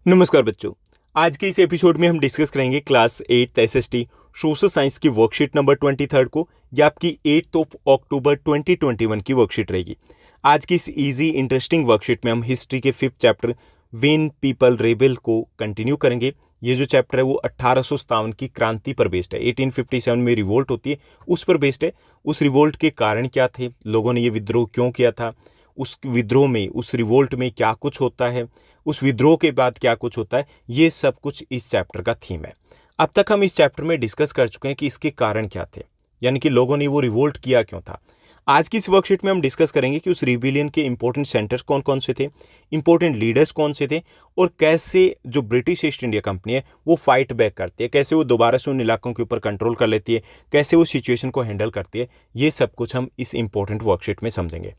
नमस्कार बच्चों। आज के इस एपिसोड में हम डिस्कस करेंगे क्लास 8 एसएसटी सोशल साइंस की वर्कशीट नंबर 23 को। यह आपकी 8 अक्टूबर 2021 की वर्कशीट रहेगी। आज की इस इजी इंटरेस्टिंग वर्कशीट में हम हिस्ट्री के 5th chapter when people rebel को कंटिन्यू करेंगे। ये जो चैप्टर है वो 1857 की क्रांति पर बेस्ड है। 1857 में रिवोल्ट होती है, उस पर बेस्ड है। उस रिवोल्ट के कारण क्या थे, लोगों ने ये विद्रोह क्यों किया था, उस विद्रोह में, उस रिवोल्ट में क्या कुछ होता है, उस विद्रोह के बाद क्या कुछ होता है, ये सब कुछ इस चैप्टर का थीम है। अब तक हम इस चैप्टर में डिस्कस कर चुके हैं कि इसके कारण क्या थे, यानी कि लोगों ने वो रिवोल्ट किया क्यों था। आज की इस वर्कशीट में हम डिस्कस करेंगे कि उस रिबेलियन के इंपॉर्टेंट सेंटर्स कौन कौन से थे, इंपॉर्टेंट लीडर्स कौन से थे, और कैसे जो ब्रिटिश ईस्ट इंडिया कंपनी है वो फाइट बैक करती है, कैसे वो दोबारा से उन इलाकों के ऊपर कंट्रोल कर लेती है, कैसे वो सिचुएशन को हैंडल करती है। ये सब कुछ हम इस इंपॉर्टेंट वर्कशीट में समझेंगे।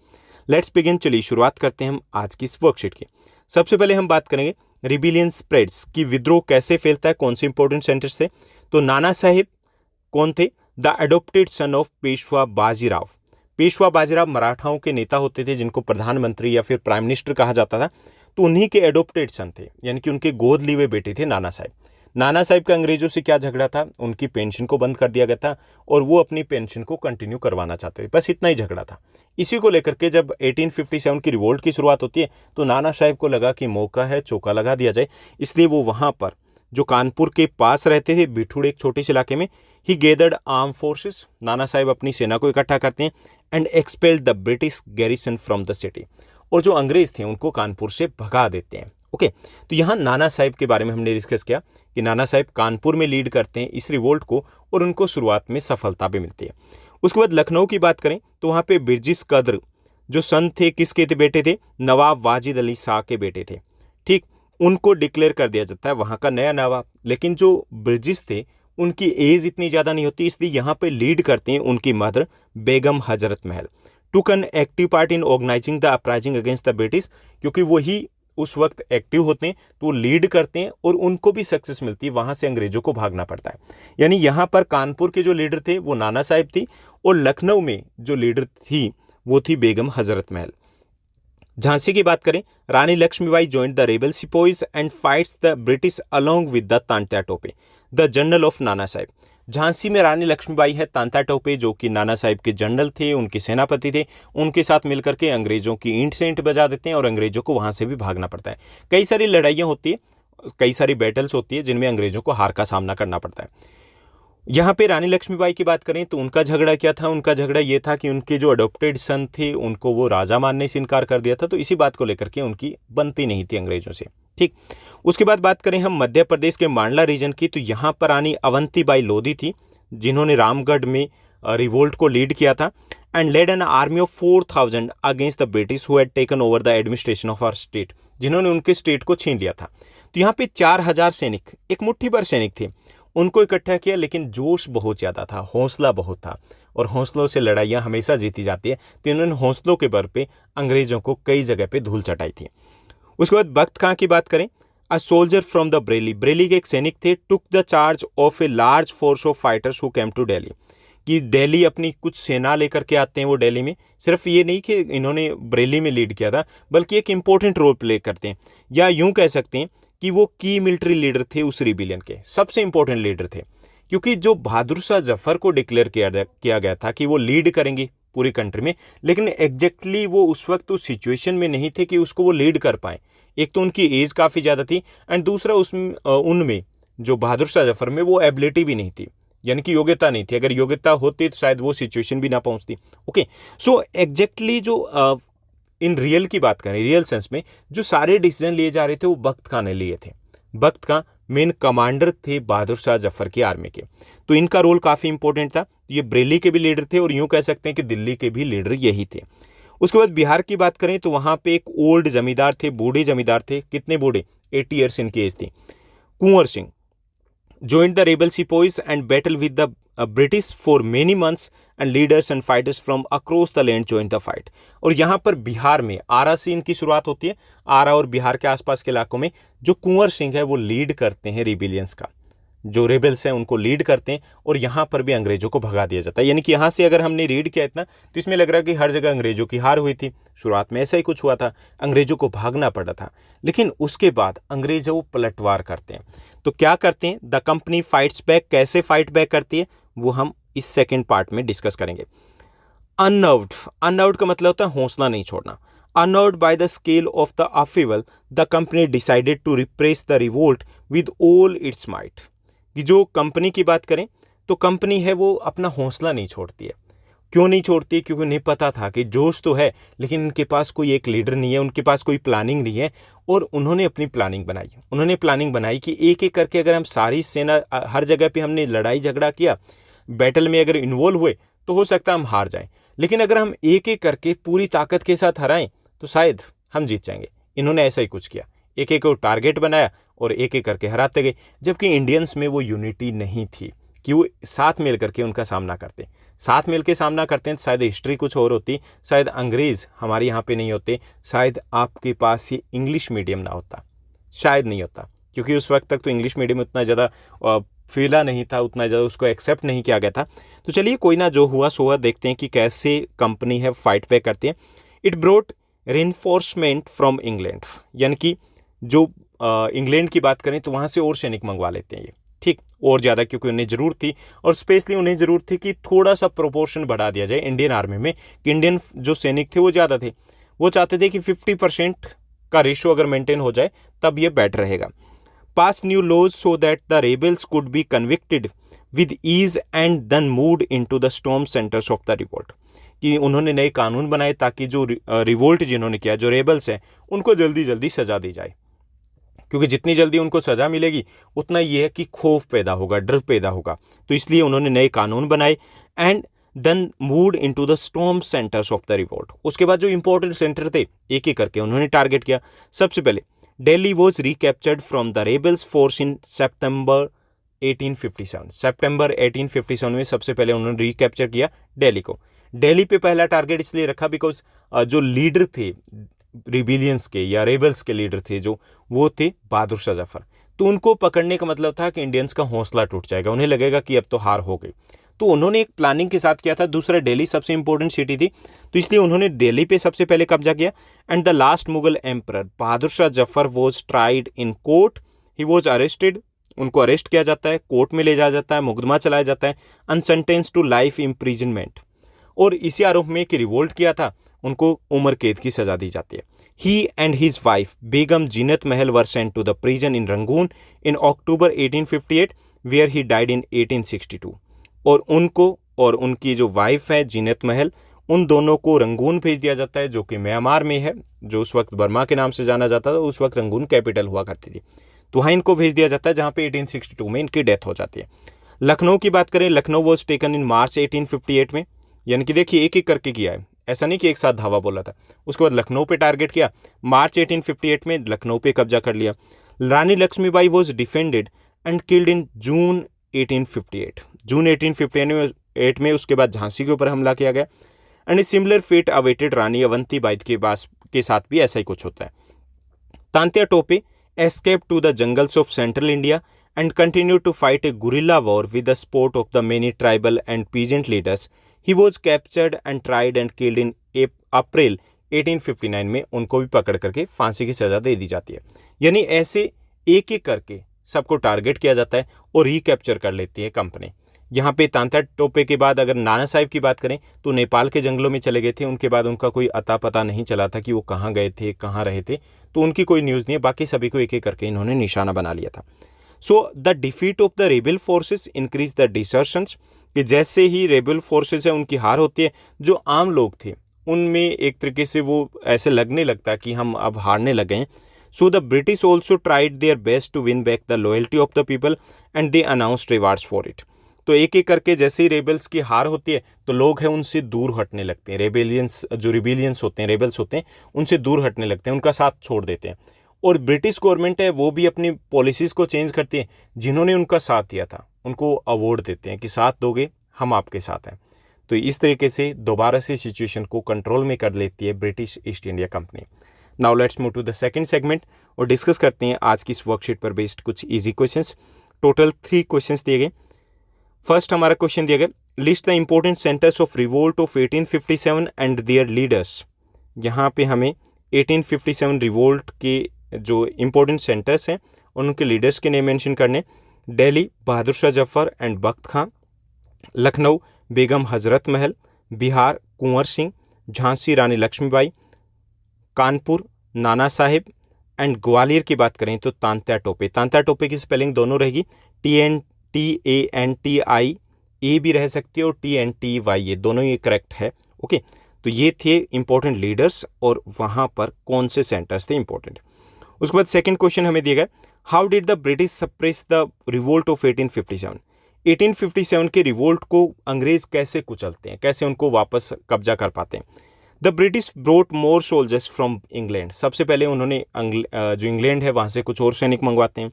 Let's begin. चलिए शुरुआत करते हैं हम आज की इस वर्कशीट की। सबसे पहले हम बात करेंगे रिबेलियन स्प्रेड्स की, विद्रोह कैसे फैलता है, कौन से इंपॉर्टेंट सेंटर्स थे। तो नाना साहेब कौन थे? The adopted son of Peshwa Bajirao. Peshwa Bajirao मराठाओं के नेता होते थे, जिनको प्रधानमंत्री या फिर प्राइम मिनिस्टर कहा जाता था। तो उन्हीं के एडॉप्टेड सन थे, यानी कि उनके गोद लिए हुए बेटे थे नाना साहेब। नाना साहिब का अंग्रेजों से क्या झगड़ा था? उनकी पेंशन को बंद कर दिया गया था और वो अपनी पेंशन को कंटिन्यू करवाना चाहते थे, बस इतना ही झगड़ा था। इसी को लेकर के जब 1857 की रिवोल्ट की शुरुआत होती है तो नाना साहिब को लगा कि मौका है, चौका लगा दिया जाए। इसलिए वो वहाँ पर जो कानपुर के पास रहते थे, बिठूड़ एक छोटे से इलाके में, ही gathered arm forces. Nana Sahib अपनी सेना को इकट्ठा करते हैं and expelled the British garrison from the city, और जो अंग्रेज थे उनको कानपुर से भगा देते हैं। ओके, तो यहाँ नाना साहिब के बारे में हमने डिस्कस किया कि नाना साहिब कानपुर में लीड करते हैं इस रिवोल्ट को और उनको शुरुआत में सफलता भी मिलती है। उसके बाद लखनऊ की बात करें तो वहाँ पे ब्रिजिस कद्र जो सन थे, किसके थे बेटे थे? नवाब वाजिद अली शाह के बेटे थे। ठीक, उनको डिक्लेयर कर दिया जाता है वहाँ का नया नवाब। लेकिन जो ब्रिजिस थे उनकी एज इतनी ज़्यादा नहीं होती, इसलिए यहाँ पे लीड करते हैं उनकी mother Begum Hazrat Mahal. Took an active part in organizing the uprising against the British, क्योंकि वही उस वक्त एक्टिव होते हैं तो वो लीड करते हैं और उनको भी सक्सेस मिलती है, वहाँ से अंग्रेजों को भागना पड़ता है। यानी यहाँ पर कानपुर के जो लीडर थे वो नाना साहिब थी, और लखनऊ में जो लीडर थी वो थी बेगम हजरत महल। झांसी की बात करें, Rani Lakshmibai joined the rebel sepoys and fights the British along with the Tantya Tope, the general of Nana Sahib. Jhansi में रानी लक्ष्मीबाई है, तांता टोपे जो कि नाना साहिब के जनरल थे, उनके सेनापति थे, उनके साथ मिलकर के अंग्रेजों की ईंट से ईंट बजा देते हैं और अंग्रेजों को वहाँ से भी भागना पड़ता है। कई सारी लड़ाइयाँ होती है, कई सारी बैटल्स होती है जिनमें अंग्रेजों को हार का सामना करना पड़ता है। यहाँ पे रानी लक्ष्मीबाई की बात करें तो उनका झगड़ा क्या था? उनका झगड़ा ये था कि उनके जो अडॉप्टेड सन थे उनको वो राजा मानने से इनकार कर दिया था, तो इसी बात को लेकर के उनकी बनती नहीं थी अंग्रेजों से। ठीक, उसके बाद बात करें हम मध्य प्रदेश के मांडला रीजन की, तो यहाँ पर रानी अवंतीबाई लोधी थी, जिन्होंने रामगढ़ में रिवोल्ट को लीड किया था and led an army of 4000 against the British who had taken over the administration of our state, जिन्होंने उनके स्टेट को छीन लिया था। तो यहाँ पे 4000 सैनिक, एक मुट्ठी भर सैनिक थे, उनको इकट्ठा किया, लेकिन जोश बहुत ज़्यादा था, हौसला बहुत था, और हौसलों से लड़ाइयाँ हमेशा जीती जाती है। तो इन्होंने हौसलों के बल पे अंग्रेजों को कई जगह पे धूल चटाई थी। उसके बाद बख्त खां की बात करें, a soldier from the Bareilly, Bareilly के एक सैनिक थे, took the charge of a large force of fighters who came to Delhi, कि दिल्ली अपनी कुछ सेना लेकर के आते हैं वो दिल्ली में। सिर्फ ये नहीं कि इन्होंने बरेली में लीड किया था, बल्कि एक इंपॉर्टेंट रोल प्ले करते हैं, या यूं कह सकते हैं कि वो की मिलिट्री लीडर थे, उस रिबेलियन के सबसे इंपॉर्टेंट लीडर थे। क्योंकि जो बहादुर शाह जफर को डिक्लेयर किया गया था कि वो लीड करेंगे पूरी कंट्री में, लेकिन एग्जैक्टली वो उस वक्त उस सिचुएशन में नहीं थे कि उसको वो लीड कर पाए। एक तो उनकी एज काफ़ी ज़्यादा थी एंड दूसरा उनमें जो बहादुर शाह जफर में वो एबिलिटी भी नहीं थी, यानी कि योग्यता नहीं थी। अगर योग्यता होती तो शायद वो सिचुएशन भी ना पहुंचती। ओके, सो एग्जैक्टली जो इन रियल की बात करें, रियल सेंस में जो सारे डिसीजन लिए जा रहे थे वो बख्त खां ने लिए थे। बख्त खां मेन कमांडर थे बहादुर शाह जफर की आर्मी के, तो इनका रोल काफ़ी इंपॉर्टेंट था। ये बरेली के भी लीडर थे और यूं कह सकते हैं कि दिल्ली के भी लीडर यही थे। उसके बाद बिहार की बात करें तो वहाँ पे एक ओल्ड जमींदार थे, बूढ़े जमींदार थे। कितने बूढ़े? 80 ईयर्स इनकी एज थी। Kunwar Singh joined the rebel sepoys and battled with the British for many months, and leaders and fighters from across the land joined the fight। और यहाँ पर बिहार में आरा से इनकी शुरुआत होती है। आरा और बिहार के आसपास के इलाकों में जो कुंवर सिंह है वो लीड करते हैं रिबेलियंस का। जो रेबल्स हैं उनको लीड करते हैं और यहाँ पर भी अंग्रेजों को भगा दिया जाता है। यानी कि यहाँ से अगर हमने रीड किया इतना तो इसमें लग रहा है कि हर जगह अंग्रेजों की हार हुई थी। शुरुआत में ऐसा ही कुछ हुआ था, अंग्रेजों को भागना पड़ा था, लेकिन उसके बाद अंग्रेज वो पलटवार करते हैं। तो क्या करते हैं, द कंपनी फाइट्स बैक। कैसे फाइट बैक करती है वो हम इस सेकेंड पार्ट में डिस्कस करेंगे। अननर्व्ड, अननर्व्ड का मतलब होता है हौसला नहीं छोड़ना। Unnerved by the scale of the upheaval, the company decided to repress the revolt with all its might. कि जो कंपनी की बात करें तो कंपनी है वो अपना हौसला नहीं छोड़ती है। क्यों नहीं छोड़ती? क्योंकि उन्हें पता था कि जोश तो है लेकिन उनके पास कोई एक लीडर नहीं है, उनके पास कोई प्लानिंग नहीं है, और उन्होंने अपनी प्लानिंग बनाई। उन्होंने प्लानिंग बनाई कि एक एक करके अगर हम सारी सेना, हर जगह पे हमने लड़ाई झगड़ा किया, बैटल में अगर इन्वॉल्व हुए तो हो सकता है हम हार जाएं, लेकिन अगर हम एक एक करके पूरी ताकत के साथ हराएं तो शायद हम जीत जाएंगे। इन्होंने ऐसा ही कुछ किया, एक एक को टारगेट बनाया और एक एक करके हराते गए। जबकि इंडियंस में वो यूनिटी नहीं थी कि वो साथ मिल करके उनका सामना करते। साथ मिल के सामना करते हैं तो शायद हिस्ट्री कुछ और होती, शायद अंग्रेज़ हमारे यहाँ पे नहीं होते, शायद आपके पास ये इंग्लिश मीडियम ना होता, शायद नहीं होता, क्योंकि उस वक्त तक तो इंग्लिश मीडियम उतना ज़्यादा फैला नहीं था, उतना ज़्यादा उसको एक्सेप्ट नहीं किया गया था। तो चलिए कोई ना, जो हुआ सो हुआ, देखते हैं कि कैसे कंपनी है फाइट बैक करती है। It brought reinforcement from England, यानी कि जो इंग्लैंड की बात करें तो वहाँ से और सैनिक मंगवा लेते हैं ये, ठीक, और ज़्यादा, क्योंकि उन्हें ज़रूरत थी, और स्पेशली उन्हें ज़रूरत थी कि थोड़ा सा प्रोपोर्शन बढ़ा दिया जाए इंडियन आर्मी में, कि इंडियन जो सैनिक थे वो ज़्यादा थे, वो चाहते थे कि 50% का रेशो अगर मेंटेन हो जाए तब ये बेटर रहेगा। Pass new laws so that the rebels could be convicted with ease and then moved into the storm centres of the revolt, कि उन्होंने नए कानून बनाए ताकि जो रिवोल्ट जिन्होंने किया, जो रेबल्स हैं, उनको जल्दी जल्दी सज़ा दी जाए, क्योंकि जितनी जल्दी उनको सज़ा मिलेगी उतना ये है कि खौफ पैदा होगा, डर पैदा होगा। तो इसलिए उन्होंने नए कानून बनाए and then moved into the storm centres of the revolt. उसके बाद जो इंपॉर्टेंट सेंटर थे एक एक करके उन्होंने टारगेट किया। सबसे पहले Delhi was recaptured from the rebels force in September 1857। सितंबर 1857 में सबसे पहले उन्होंने रिकैप्चर किया दिल्ली को। दिल्ली पे पहला टारगेट इसलिए रखा बिकॉज जो लीडर थे रिबिलियंस के या रेबल्स के लीडर थे जो, वो थे बहादुर शाह जफर। तो उनको पकड़ने का मतलब था कि इंडियंस का हौसला टूट जाएगा, उन्हें लगेगा कि अब तो हार हो गई। तो उन्होंने एक प्लानिंग के साथ किया था। दूसरा, दिल्ली सबसे इंपॉर्टेंट सिटी थी, तो इसलिए उन्होंने दिल्ली पे सबसे पहले कब्जा किया। And the last Mughal emperor Bahadur Shah Zafar was tried in court, he was arrested, उनको अरेस्ट किया जाता है, कोर्ट में ले जाया जाता है, मुकदमा चलाया जाता है, अनसेंटेंस टू लाइफ इम्प्रिजनमेंट, और इसी आरोप में कि रिवोल्ट किया था उनको उम्र कैद की सजा दी जाती है। He and his wife Begum Zeenat Mahal were sent to the prison in Rangoon in October 1858 where he died in 1862। और उनको और उनकी जो वाइफ है जीनत महल, उन दोनों को रंगून भेज दिया जाता है, जो कि म्यांमार में है, जो उस वक्त बर्मा के नाम से जाना जाता था। उस वक्त रंगून कैपिटल हुआ करती थी, तो वहाँ इनको भेज दिया जाता है, जहाँ पे 1862 में इनकी डेथ हो जाती है। लखनऊ की बात करें, लखनऊ वॉज टेकन इन मार्च 1858 में, यानी कि देखिए एक एक करके किया है, ऐसा नहीं कि एक साथ धावा बोला था। उसके बाद लखनऊ पे टारगेट किया, मार्च 1858 में लखनऊ पे कब्जा कर लिया। Rani Lakshmibai was defended and killed in June 1858, जून 1858 में उसके बाद झांसी के ऊपर हमला किया गया। And a similar fate awaited Rani Avantibai के साथ भी ऐसा ही कुछ होता है। Tantya Tope escaped to the jungles of central India and continued to fight a guerrilla war with the support of the many tribal and peasant leaders. He was captured and tried and killed in April 1859 में उनको भी पकड़ करके फांसी की सज़ा दे दी जाती है। यानी ऐसे एक एक करके सबको टारगेट किया जाता है और रिकैप्चर कर लेती है कंपनी। यहाँ पे तांत्या टोपे के बाद अगर नाना साहिब की बात करें तो नेपाल के जंगलों में चले गए थे, उनके बाद उनका कोई अता पता नहीं चला था कि वो कहाँ गए थे, कहाँ रहे थे, तो उनकी कोई न्यूज़ नहीं है। बाकी सभी को एक एक करके इन्होंने निशाना बना लिया था। So the defeat of the rebel forces increase the desertions, कि जैसे ही रेबल फोर्सेस है उनकी हार होती है, जो आम लोग थे उनमें एक तरीके से वो ऐसे लगने लगता है कि हम अब हारने लगे हैं। So the British also tried their best to win back the loyalty of the people and they announced rewards for it. तो एक एक करके जैसे ही रेबल्स की हार होती है तो लोग हैं उनसे दूर हटने लगते हैं, रिबिलियंस होते हैं, रेबल्स होते हैं, उनसे दूर हटने लगते हैं, उनका साथ छोड़ देते हैं। और ब्रिटिश गवर्नमेंट है वो भी अपनी पॉलिसीज़ को चेंज करती है। जिन्होंने उनका साथ दिया था उनको अवार्ड देते हैं कि साथ दोगे हम आपके साथ हैं। तो इस तरीके से दोबारा से सिचुएशन को कंट्रोल में कर लेती है British East India company. Now let's move to the second segment और डिस्कस करते हैं आज की इस वर्कशीट पर बेस्ड कुछ इजी क्वेश्चंस। टोटल 3 क्वेश्चंस दिए गए। फर्स्ट हमारा क्वेश्चन दिया गया, list the important centres of revolt of 1857 and there leaders. यहाँ पे हमें 1857 रिवोल्ट के जो इंपॉर्टेंट सेंटर्स हैं उनके लीडर्स के नेम मेंशन करने। दिल्ली बहादुर Shah Zafar and Bakht Khan, Lucknow Begum Hazrat Mahal, Bihar Kunwar Singh, Jhansi Rani Lakshmibai, Kanpur Nana Sahib and Gwalior की बात करें तो तांत्या टोपे। तांत्या टोपे की स्पेलिंग दोनों रहेगी, TANTI ए भी रह सकती है और TNTY, ये दोनों ही करेक्ट है। ओके, तो ये थे इंपॉर्टेंट लीडर्स और वहाँ पर कौन से सेंटर्स थे इंपॉर्टेंट। उसके बाद सेकंड क्वेश्चन हमें दिया गया, how did the British suppress the revolt of 1857। 1857 के रिवोल्ट को अंग्रेज कैसे कुचलते हैं, कैसे उनको वापस कब्जा कर पाते हैं। The British brought more soldiers from England. सबसे पहले उन्होंने जो इंग्लैंड है वहाँ से कुछ और सैनिक मंगवाते हैं।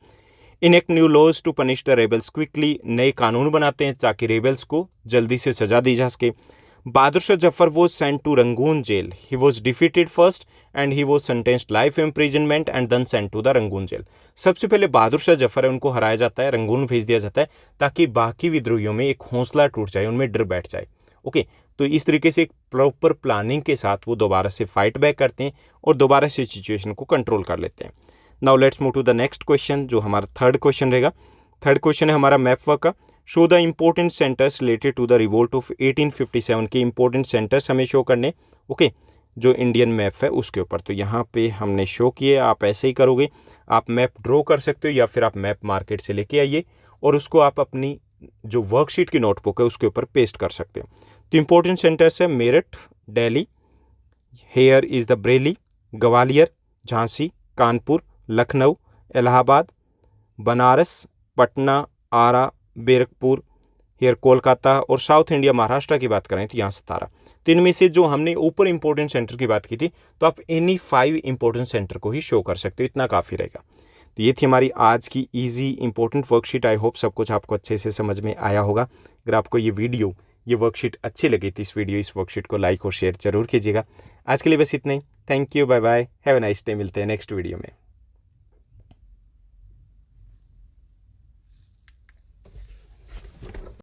Enact new laws to punish the rebels quickly. नए कानून बनाते हैं ताकि रेबल्स को जल्दी से सजा दी जा सके। Bahadur Shah Zafar was sent to Rangoon jail. He was defeated first and he was sentenced life imprisonment and then sent to the Rangoon jail. सबसे पहले बहादुर शाह जफर है उनको हराया जाता है, रंगून भेज दिया जाता है ताकि बाकी विद्रोहियों में एक हौसला टूट जाए, उनमें डर बैठ जाए। ओके, तो इस तरीके से एक प्रॉपर प्लानिंग के साथ वो दोबारा से फाइट बैक करते हैं और दोबारा से सिचुएशन को कंट्रोल कर लेते हैं। Now let's move to the next question, जो हमारा थर्ड क्वेश्चन रहेगा। थर्ड क्वेश्चन है हमारा मैप वर्क का। Show the important centres related to the revolt of 1857 के इंपॉर्टेंट सेंटर्स हमें शो करने। ओके, जो इंडियन मैप है उसके ऊपर। तो यहाँ पे हमने शो किए, आप ऐसे ही करोगे। आप मैप ड्रॉ कर सकते हो या फिर आप मैप मार्केट से लेके आइए और उसको आप अपनी जो वर्कशीट की नोटबुक है उसके ऊपर पेस्ट कर सकते हो। तो इंपॉर्टेंट सेंटर्स है Meerut, Delhi, here is the Bareilly, Gwalior, Jhansi, Kanpur, Lucknow, Allahabad, Banaras, Patna, Arrah, Barrackpore, here Kolkata और साउथ इंडिया महाराष्ट्र की बात करें तो यहाँ 17। तो इनमें से जो हमने ऊपर इंपॉर्टेंट सेंटर की बात की थी तो आप एनी 5 इंपॉर्टेंट सेंटर को ही शो कर सकते हो, इतना काफ़ी रहेगा। तो ये थी हमारी आज की easy important worksheet. I hope सब कुछ आपको अच्छे से समझ में आया होगा। अगर आपको ये वर्कशीट अच्छी लगी तो इस वर्कशीट को लाइक और शेयर जरूर कीजिएगा। आज के लिए बस इतना ही। Thank you, bye bye, have a nice day. मिलते हैं नेक्स्ट वीडियो में।